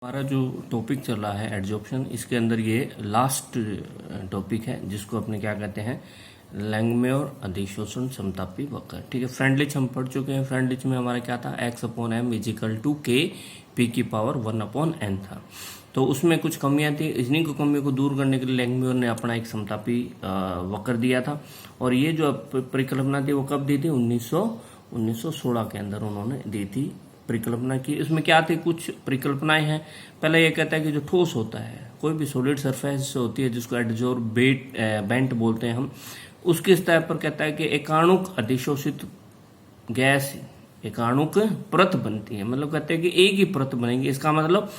हमारा जो टॉपिक चल रहा है एडजॉर्प्शन, इसके अंदर ये लास्ट टॉपिक है जिसको अपने क्या कहते हैं, लैंगम्योर अधिशोषण समतापी वक्र। ठीक है, फ्रेंडलिच हम पढ़ चुके हैं। फ्रेंडलिच में हमारा क्या था, x/m is equal to k p⁴ था। तो उसमें कुछ कमियां थी, इन्हीं को कमियों को दूर करने के लिए लैंगम्योर ने अपना एक समतापी वक्र दिया था। और ये जो परिकल्पना थी वो कब दी थी, 1916 के अंदर उन्होंने दी थी परिकल्पना की। इसमें क्या थी, कुछ परिकल्पनाएं हैं। पहले ये कहता है कि जो ठोस होता है, कोई भी सॉलिड सरफेस होती है जिसको एडजॉर्बेंट बोलते हैं हम, उसके स्तर पर कहता है कि एकाणुक अधिशोषित गैस एकाणुक परत बनती है। मतलब कहते हैं कि एक ही परत बनेगी। इसका मतलब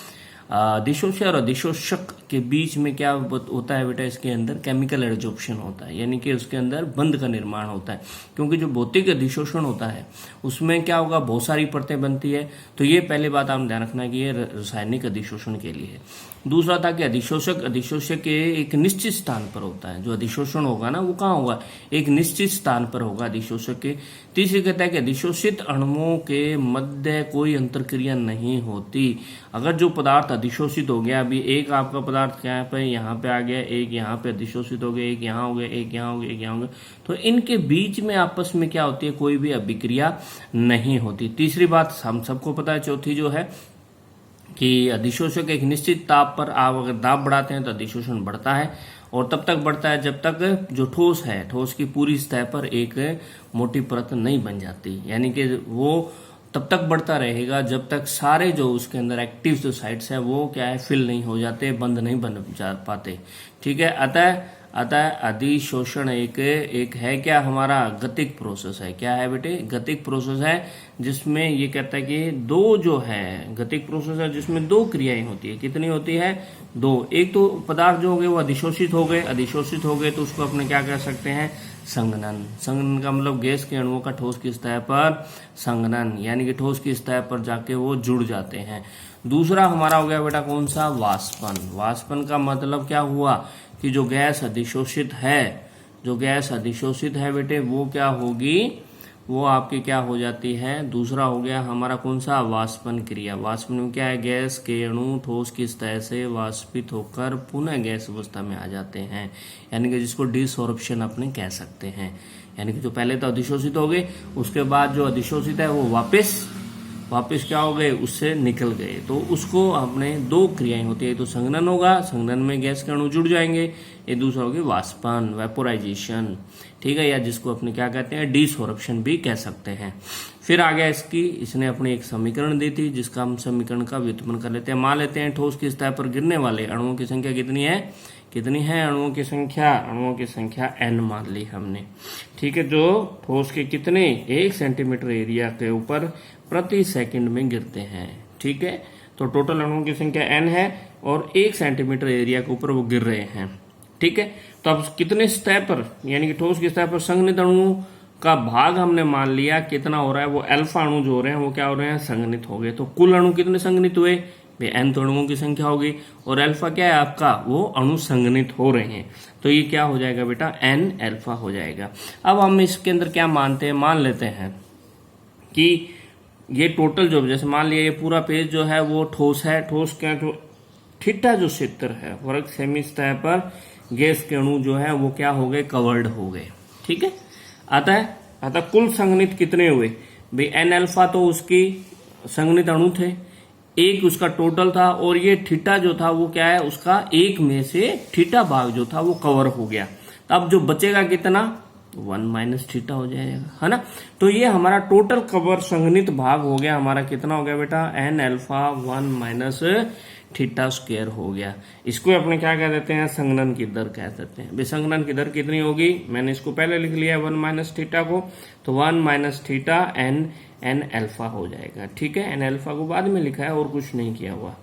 अधिशोषक और अधिशोषक के बीच में क्या होता है बेटा, इसके अंदर केमिकल एडजॉर्प्शन होता है, यानी कि उसके अंदर बंध का निर्माण होता है। क्योंकि जो भौतिक अधिशोषण होता है उसमें क्या होगा, बहुत सारी परतें बनती है। तो ये पहली बात आप ध्यान रखना कि ये रासायनिक अधिशोषण के लिए है। दूसरा था कि अधिशोषक के एक निश्चित स्थान पर होता है। जो अधिशोषण होगा ना, वो कहाँ होगा, एक निश्चित स्थान पर होगा अधिशोषक के। तीसरी कहता है कि अधिशोषित अणुओं के मध्य कोई अंतरक्रिया नहीं होती। अगर जो पदार्थ अधिशोषित हो गया, अभी एक आपका पदार्थ क्या पे यहाँ पे आ गया, एक यहाँ पे अधिशोषित हो गया, एक यहाँ हो गया, एक यहाँ हो गया, एक यहाँ हो गया, तो इनके बीच में आपस में क्या होती है, कोई भी अभिक्रिया नहीं होती। तीसरी बात हम सबको पता है। चौथी जो है कि अधिशोषक एक निश्चित ताप पर आप अगर दाब बढ़ाते हैं तो अधिशोषण बढ़ता है, और तब तक बढ़ता है जब तक जो ठोस है, ठोस की पूरी सतह पर एक मोटी परत नहीं बन जाती। यानी कि वो तब तक बढ़ता रहेगा जब तक सारे जो उसके अंदर एक्टिव जो साइट्स है वो क्या है, फिल नहीं हो जाते, बंद नहीं बन जा पाते। ठीक है, अतः अधिशोषण एक है क्या, हमारा गतिक प्रोसेस है। क्या है बेटे, गतिक प्रोसेस है, जिसमें ये कहता है कि दो जो है, गतिक प्रोसेस है जिसमें दो क्रियाएं होती है। कितनी होती है, दो। एक तो पदार्थ जो हो गए वो अधिशोषित हो गए तो उसको अपने क्या कह सकते हैं, संघनन। संघनन का मतलब गैस के अणुओं का ठोस की सतह पर संघनन, यानी कि ठोस की सतह पर जाके वो जुड़ जाते हैं। दूसरा हमारा हो गया बेटा कौन सा, वाष्पन। वाष्पन का मतलब क्या हुआ कि जो गैस अधिशोषित है बेटे, वो क्या होगी, वो आपकी क्या हो जाती है। दूसरा हो गया हमारा कौन सा, वाष्पन क्रिया। वाष्पन में क्या है, गैस के अणु ठोस की सतह से वाष्पित होकर पुनः गैस अवस्था में आ जाते हैं, यानी कि जिसको डिसॉर्प्शन अपने कह सकते हैं। यानी कि जो पहले तो अधिशोषित हो गए, उसके बाद जो अधिशोषित है वो वापस क्या हो गए, उससे निकल गए। तो उसको अपने दो क्रियाएं होती है, तो संघनन होगा, संघनन में गैस के अणु जुड़ जाएंगे। ये दूसरा होगी वाष्पन, वेपोराइजेशन। ठीक है, या जिसको अपने क्या कहते हैं, डिसॉर्प्शन भी कह सकते हैं। फिर आ गया इसने अपनी एक समीकरण दी थी, जिसका हम समीकरण का व्युत्पन्न कर लेते हैं। मान लेते हैं ठोस की सतह पर गिरने वाले अणुओं की संख्या कितनी है अणुओं की संख्या n मान ली हमने। ठीक है, जो ठोस के कितने 1 सेंटीमीटर एरिया के ऊपर प्रति सेकंड में गिरते हैं। ठीक है, तो टोटल अणुओं की संख्या n है और 1 सेंटीमीटर एरिया के ऊपर वो गिर रहे हैं। ठीक है, तो अब कितने सतह पर, यानी कि ठोस की सतह पर संघनित अणुओं का भाग हमने मान लिया कितना हो रहा है, वो अल्फा अणु जो हो रहे हैं वो क्या हो रहे हैं, संघनित हो गए। तो कुल अणु कितने संघनित हुए, n तो अणुओं की संख्या होगी, और अल्फा क्या है आपका, वो अणु संघनित हो रहे हैं। तो ये क्या हो जाएगा बेटा, n अल्फा हो जाएगा। अब हम इसके अंदर क्या मानते हैं, मान लेते हैं कि ये टोटल जो, जैसे मान लिया ये पूरा पेज जो है वो ठोस है। ठोस क्या, जो थीटा जो क्षेत्र है वर्ग सेमी सतह पर गैस के अणु जो है वो क्या हो गए, कवर्ड हो गए। ठीक है, अतः कुल संघनित कितने हुए भाई, n अल्फा तो उसकी संघनित अणु थे, एक उसका टोटल था, और ये थीटा जो था वो क्या है, उसका एक में से थीटा भाग जो था वो कवर हो गया। अब जो बचेगा कितना, 1 माइनस थीटा हो जाएगा, है ना। तो ये हमारा टोटल कवर संघनित भाग हो गया, हमारा कितना हो गया बेटा, n alpha 1 minus theta square हो गया। इसको अपने क्या कह देते हैं, संघनन की दर कह देते हैं। संघनन की दर कितनी होगी, मैंने इसको पहले लिख लिया 1 माइनस थीटा को, तो 1 माइनस थीटा n अल्फा हो जाएगा। ठीक है, n अल्फा को बाद में लिखा है और कुछ नहीं किया हुआ।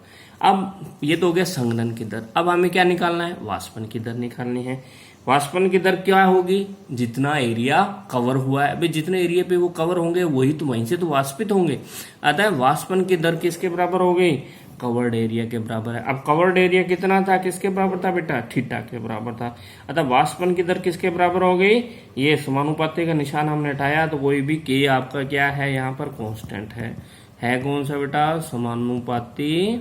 अब ये तो हो गया संघनन की दर। अब हमें क्या निकालना है, वाष्पन की दर निकालनी है। वाष्पन की दर क्या होगी, जितना एरिया कवर हुआ है, अभी जितने एरिया पे वो कवर होंगे वही तो वहीं से तो वाष्पित होंगे। अतः वाष्पन की दर किसके बराबर हो गई, कवर्ड एरिया के बराबर है। अब कवर्ड एरिया कितना था, किसके बराबर था बेटा, थीटा के बराबर था। अतः वाष्पन की दर किसके बराबर हो गई, ये समानुपाती का निशान हमने हटाया, तो कोई भी के आपका क्या है, यहाँ पर कांस्टेंट है कौन सा बेटा, समानुपाती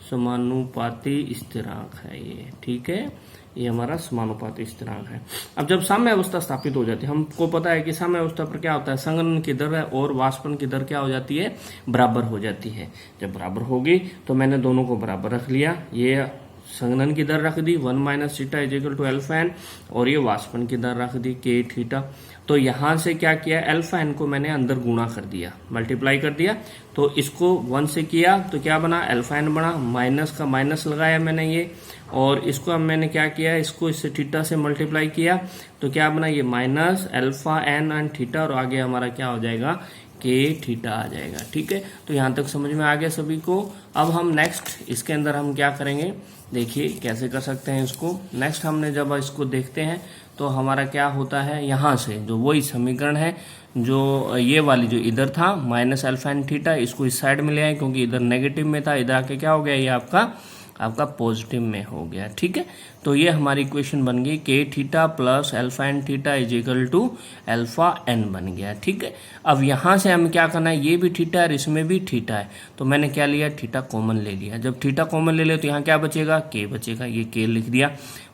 समानुपाती स्थिरांक है ये, ठीक है, ये हमारा समानुपाती स्थिरांक है। अब जब साम्य अवस्था स्थापित हो जाती है, हमको पता है कि साम्य अवस्था पर क्या होता है, संघनन की दर और वाष्पन की दर क्या हो जाती है, बराबर हो जाती है। जब बराबर होगी तो मैंने दोनों को बराबर रख लिया, ये संघनन की दर रख दी 1 minus theta is equal to alpha N, और ये वाष्पन की दर रख दी के थीटा। तो यहां से क्या किया, अल्फा एन को मैंने अंदर गुणा कर दिया, मल्टीप्लाई कर दिया, तो इसको 1 से किया तो क्या बना, अल्फा एन बना, माइनस का माइनस लगाया मैंने ये, और इसको अब मैंने क्या किया, इसको इससे थीटा से मल्टीप्लाई किया तो क्या बना, ये minus alpha N and theta, और आगे हमारा क्या हो जाएगा, के थीटा आ जाएगा, ठीक है। तो यहां तक समझ में आ गया सभी को। अब हम नेक्स्ट इसके अंदर हम क्या करेंगे, देखिए कैसे कर सकते हैं इसको। नेक्स्ट हमने जब इसको देखते हैं तो हमारा क्या होता है, यहाँ से जो वही समीकरण है जो ये वाली जो इधर था माइनस अल्फा एन थीटा, इसको इस साइड में ले आए क्योंकि इधर नेगेटिव में था, इधर आके क्या हो गया, ये आपका पॉजिटिव में हो गया, ठीक है। तो ये हमारी इक्वेशन बन गई के theta plus alpha N theta is equal to alpha N बन गया, ठीक है। अब यहाँ से हमें क्या करना है, ये भी थीटा है इसमें भी थीटा है, तो मैंने क्या लिया, थीटा कॉमन ले लिया। जब थीटा कॉमन ले लिया तो यहाँ क्या बचेगा, के बचेगा, ये के लिख दिया,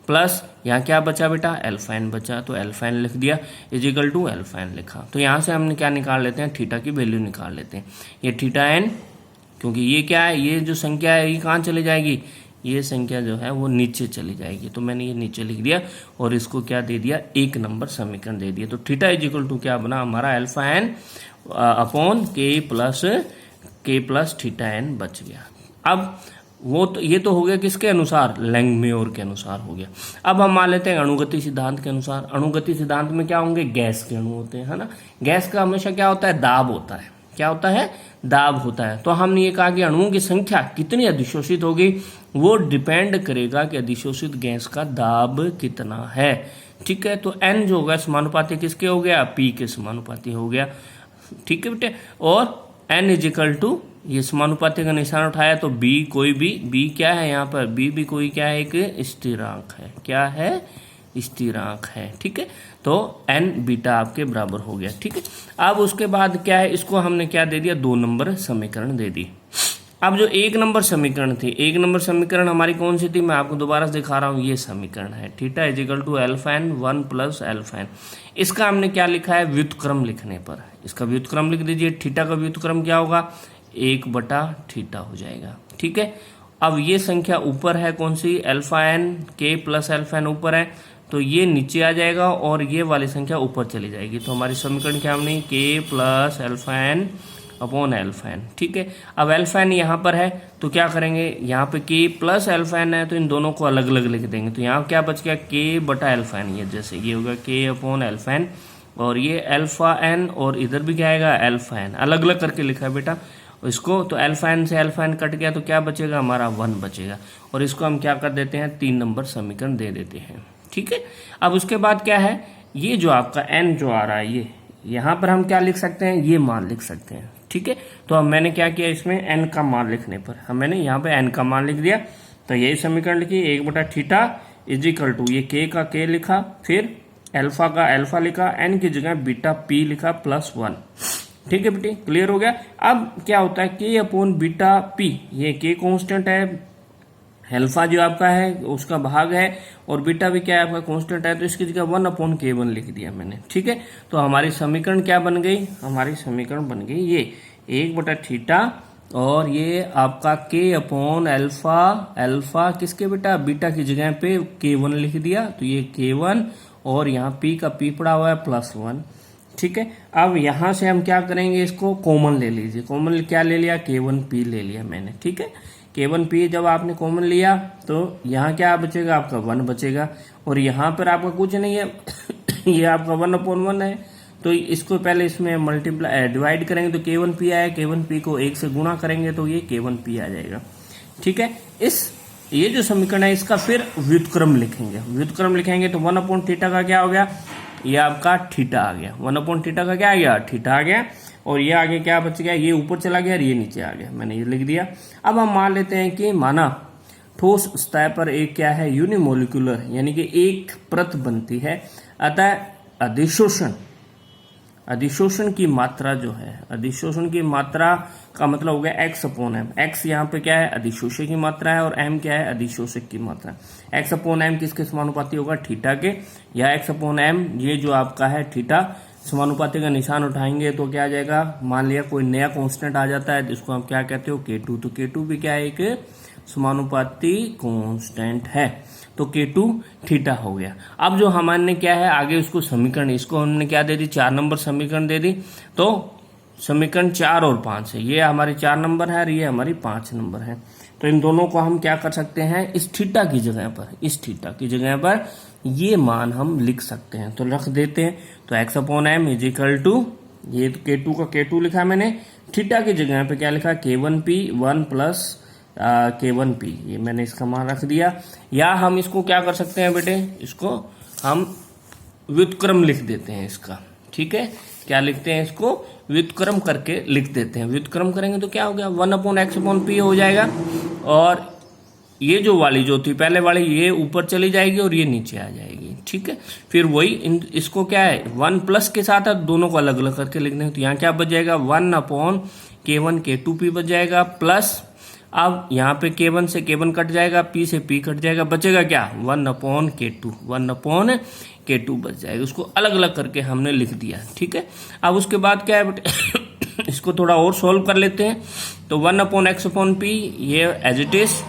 प्लस यहाँ क्या बचा बेटा, अल्फा एन बचा, तो अल्फा एन लिख दिया is equal to alpha N लिखा। तो यहाँ से हमने क्या निकाल लेते हैं, थीटा की वैल्यू निकाल लेते हैं। ये थीटा एन, क्योंकि ये क्या है, ये जो संख्या है ये कहाँ चली जाएगी, ये संख्या जो है वो नीचे चली जाएगी, तो मैंने ये नीचे लिख दिया और इसको क्या दे दिया, 1 नंबर समीकरण दे दिया। तो थीटा इज इक्वल टू क्या बना हमारा, अल्फा एन अपॉन के प्लस थीटा एन बच गया। अब वो तो ये तो हो गया किसके अनुसार, लैंगम्योर के अनुसार हो गया। अब हम मान लेते हैं अणुगति सिद्धांत के अनुसार। अणुगति सिद्धांत में क्या होंगे, गैस के अणु होते हैं, है ना। गैस का हमेशा क्या होता है, दाब होता है, क्या होता है, दाब होता है। तो हमने ये कहा कि अणुओं की संख्या कितनी अधिशोषित होगी, वो डिपेंड करेगा कि अधिशोषित गैस का दाब कितना है, ठीक है। तो एन जो होगा समानुपाती किसके हो गया, पी के समानुपाती हो गया, ठीक है बेटे। और एन इज इक्वल टू, ये समानुपाती का निशान उठाया तो बी, कोई भी बी क्या है यहाँ पर, बी भी कोई क्या है, एक स्थिरांक है, क्या है, स्थिरांक है, ठीक है। तो एन बीटा आपके बराबर हो गया, ठीक है। अब उसके बाद क्या है, इसको हमने क्या दे दिया, 2 नंबर समीकरण दे दी। अब जो 1 नंबर समीकरण थी, 1 नंबर समीकरण हमारी कौन सी थी, मैं आपको दोबारा से दिखा रहा हूं, ये समीकरण है, theta is equal to alpha N 1 plus alpha N. इसका हमने क्या लिखा है, व्युत्क्रम लिखने पर इसका व्युत्क्रम लिख दीजिए। थीटा का व्युत्क्रम क्या होगा, 1/थीटा हो जाएगा, ठीक है। अब ये संख्या ऊपर है कौन सी, अल्फा एन, के प्लस अल्फा एन ऊपर है, तो ये नीचे आ जाएगा और ये वाली संख्या ऊपर चली जाएगी। तो हमारी समीकरण क्या हमने, के plus alpha N upon alpha N, ठीक है। अब अल्फा एन यहाँ पर है तो क्या करेंगे, यहाँ पे के प्लस अल्फा एन है तो इन दोनों को अलग अलग लिख देंगे। तो यहाँ क्या बच गया, के बटा अल्फा एन, ये जैसे ये होगा के अपॉन अल्फा एन, और ये अल्फा एन, और इधर भी क्या आएगा, अल्फा एन, अलग अलग करके लिखा है बेटा इसको। तो अल्फा एन से अल्फा एन कट गया तो क्या बचेगा, हमारा 1 बचेगा, और इसको हम क्या कर देते हैं, 3 नंबर समीकरण दे देते हैं, ठीक है। अब उसके बाद क्या है, ये जो आपका एन जो आ रहा है, ये यहाँ पर हम क्या लिख सकते हैं, ये मान लिख सकते हैं, ठीक है। तो अब मैंने क्या किया, इसमें एन का मान लिखने पर मैंने यहाँ पे एन का मान लिख दिया, तो यही समीकरण लिखी, 1/थीटा इज इक्वल टू, ये के का के लिखा, फिर अल्फा का अल्फा लिखा, एन की जगह बीटा पी लिखा प्लस 1, ठीक है बेटी, क्लियर हो गया। अब क्या होता है, के अपॉन बीटा पी, ये के कांस्टेंट है, अल्फा जो आपका है उसका भाग है, और बीटा भी क्या है आपका कांस्टेंट है, तो इसकी जगह 1/K1 लिख दिया मैंने, ठीक है। तो हमारी समीकरण क्या बन गई, हमारी समीकरण बन गई ये 1/थीटा, और ये आपका के अपॉन अल्फा, अल्फा किसके बेटा, बीटा की जगह पे K1 लिख दिया, तो ये K1, और यहाँ पी का पी पड़ा हुआ है प्लस 1, ठीक है। अब यहां से हम क्या करेंगे, इसको कॉमन ले लीजिए, कॉमन क्या ले लिया, K1P ले लिया मैंने, ठीक है। K1P जब आपने कॉमन लिया तो यहाँ क्या बचेगा, आपका 1 बचेगा, और यहाँ पर आपका कुछ नहीं है ये आपका 1/1 है, तो इसको पहले इसमें मल्टीप्लाई डिवाइड करेंगे तो K1P आया, K1P को 1 से गुणा करेंगे तो ये K1P आ जाएगा, ठीक है। ये जो समीकरण है इसका फिर व्युत्क्रम लिखेंगे, व्युत्क्रम लिखेंगे तो 1/थीटा का क्या हो गया, ये आपका थीटा आ गया, 1/थीटा का क्या आ गया, थीटा आ गया, और ये आगे क्या बच गया, ये ऊपर चला गया और ये नीचे आ गया, मैंने ये लिख दिया। अब हम मान लेते हैं कि माना ठोस सतह पर एक क्या है, यूनिमोलिकुलर, यानी कि एक परत बनती है, अतः अधिशोषण अधिशोषण की मात्रा जो है, अधिशोषण की मात्रा का मतलब हो गया x अपॉन एम। x यहाँ पे क्या है, अधिशोषक की मात्रा है, और m क्या है, अधिशोषक की मात्रा। x अपॉन एम किसके समानुपाती होगा, थीटा के, या x अपॉन एम ये जो आपका है थीटा, समानुपाती का निशान उठाएंगे तो क्या आ जाएगा, मान लिया कोई नया कांस्टेंट आ जाता है जिसको हम क्या कहते हो, K2। तो K2 भी क्या है, एक समानुपाती कांस्टेंट है, तो K2 थीटा हो गया। अब जो हमारे क्या है आगे उसको समीकरण, इसको हमने क्या दे दी, 4 नंबर समीकरण दे दी। तो समीकरण 4 और 5 है, ये हमारी 4 नंबर है और ये हमारी 5 नंबर है। तो इन दोनों को हम क्या कर सकते हैं, इस थीटा की जगह पर, इस थीटा की जगह पर ये मान हम लिख सकते हैं। तो रख देते हैं, तो x upon M is equal to, ये तो K2 का K2 लिखा मैंने, थीटा की जगह पे क्या लिखा, K1P 1 प्लस K1P, ये मैंने इसका मान रख दिया। या हम इसको क्या कर सकते हैं बेटे, इसको हम व्युत्क्रम लिख देते हैं इसका, ठीक है। क्या लिखते हैं, इसको व्युत्क्रम करके लिख देते हैं। व्युत्क्रम करेंगे तो क्या हो गया, 1 अपॉन x अपॉन p हो जाएगा, और ये जो वाली जो थी पहले वाली ये ऊपर चली जाएगी और ये नीचे आ जाएगी, ठीक है। फिर वही इसको क्या है, 1 प्लस के साथ दोनों को अलग अलग करके लिख देंगे, तो यहाँ क्या बच जाएगा, 1 अपॉन K1 K2P बच जाएगा, प्लस अब यहाँ पे K1 से K1 कट जाएगा, P से P कट जाएगा, बचेगा क्या, 1 अपॉन K2, 1 अपॉन K2 बच जाएगा। उसको अलग अलग करके हमने लिख दिया, ठीक है। अब उसके बाद क्या है बेटे इसको थोड़ा और सोल्व कर लेते हैं। तो 1 अपॉन x अपॉन p, ये एज इट इज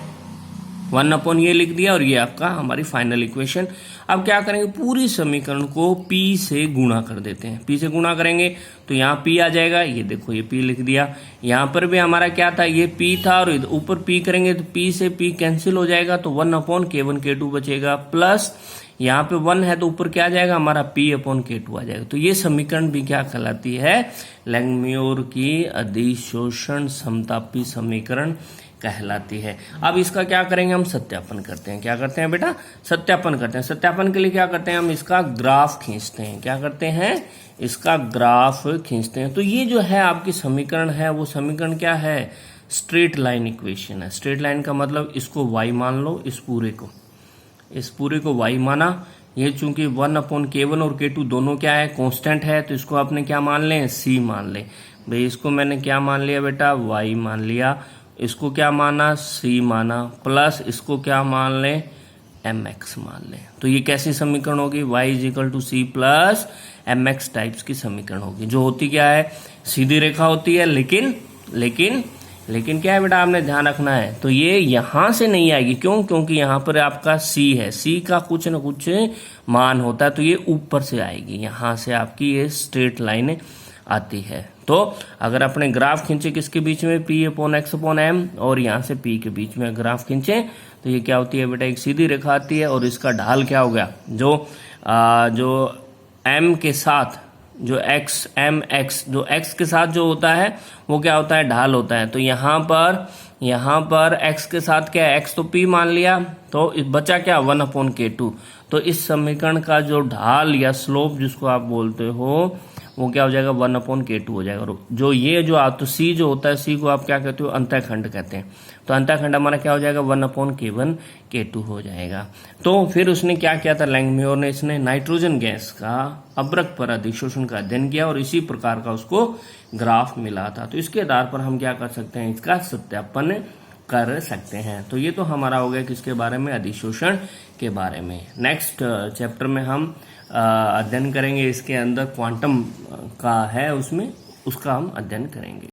1 अपॉन ये लिख दिया, और ये आपका हमारी फाइनल इक्वेशन। अब क्या करेंगे, पूरी समीकरण को p से गुणा कर देते हैं। p से गुणा करेंगे तो यहाँ p आ जाएगा, ये देखो ये p लिख दिया। यहाँ पर भी हमारा क्या था, ये p था, और ऊपर p करेंगे तो p से p कैंसिल हो जाएगा, तो 1 अपॉन K1 K2 बचेगा, प्लस यहाँ पे 1 है तो ऊपर क्या आ जाएगा, हमारा p अपॉन K2 आ जाएगा। तो ये समीकरण भी क्या कहलाती है, लैंगम्योर की अधिशोषण समतापी समीकरण कहलाती है। अब इसका क्या करेंगे, हम सत्यापन करते हैं। क्या करते हैं बेटा, सत्यापन करते हैं। सत्यापन के लिए क्या करते हैं, हम इसका ग्राफ खींचते हैं। क्या करते हैं, इसका ग्राफ खींचते हैं। तो ये जो है आपकी समीकरण है, वो समीकरण क्या है, स्ट्रेट लाइन इक्वेशन है। स्ट्रेट लाइन का मतलब इसको y मान लो, इस पूरे को y माना। ये चूंकि 1 अपॉन K1 और K2 दोनों क्या है, कांस्टेंट है, तो इसको आपने क्या मान लें, c मान ले। भाई इसको मैंने क्या मान लिया बेटा, y मान लिया। इसको क्या माना, c माना, प्लस इसको क्या मान लें, mx मान लें। तो ये कैसी समीकरण होगी, y is equal to c plus mx types की समीकरण होगी, जो होती क्या है, सीधी रेखा होती है। लेकिन क्या है बेटा, आपने ध्यान रखना है, तो ये यहां से नहीं आएगी। क्यों, क्योंकि यहाँ पर आपका c है, c का कुछ न कुछ मान होता है, तो ये ऊपर से आएगी, यहां से आपकी ये स्ट्रेट लाइन आती है। तो अगर अपने ग्राफ खींचे किसके बीच में, p upon x upon m, और यहाँ से p के बीच में ग्राफ खींचे तो ये क्या होती है बेटा, एक सीधी रेखा आती है, और इसका ढाल क्या हो गया, जो m के साथ जो जो x के साथ जो होता है वो क्या होता है, ढाल होता है। तो यहाँ पर x के साथ क्या है, x तो p मान लिया, तो बचा क्या, 1 अपॉन K2। तो इस समीकरण का जो ढाल या स्लोप जिसको आप बोलते हो, वो क्या हो जाएगा, 1 अपॉन K2 हो जाएगा। जो ये जो तो c जो होता है, c को आप क्या कहते हो, अंतःखंड कहते हैं। तो अंतःखंड हमारा क्या हो जाएगा, 1 अपॉन K1 K2 हो जाएगा। तो फिर उसने क्या किया था, लैंगम्योर ने, इसने नाइट्रोजन गैस का अब्रक पर अधिशोषण का अध्ययन किया, और इसी प्रकार का उसको ग्राफ मिला था। तो इसके आधार पर हम क्या कर सकते हैं, इसका सत्यापन कर सकते हैं। तो ये तो हमारा हो गया किसके बारे में, अधिशोषण के बारे में। नेक्स्ट चैप्टर में हम अध्ययन करेंगे, इसके अंदर क्वांटम का है, उसमें उसका हम अध्ययन करेंगे।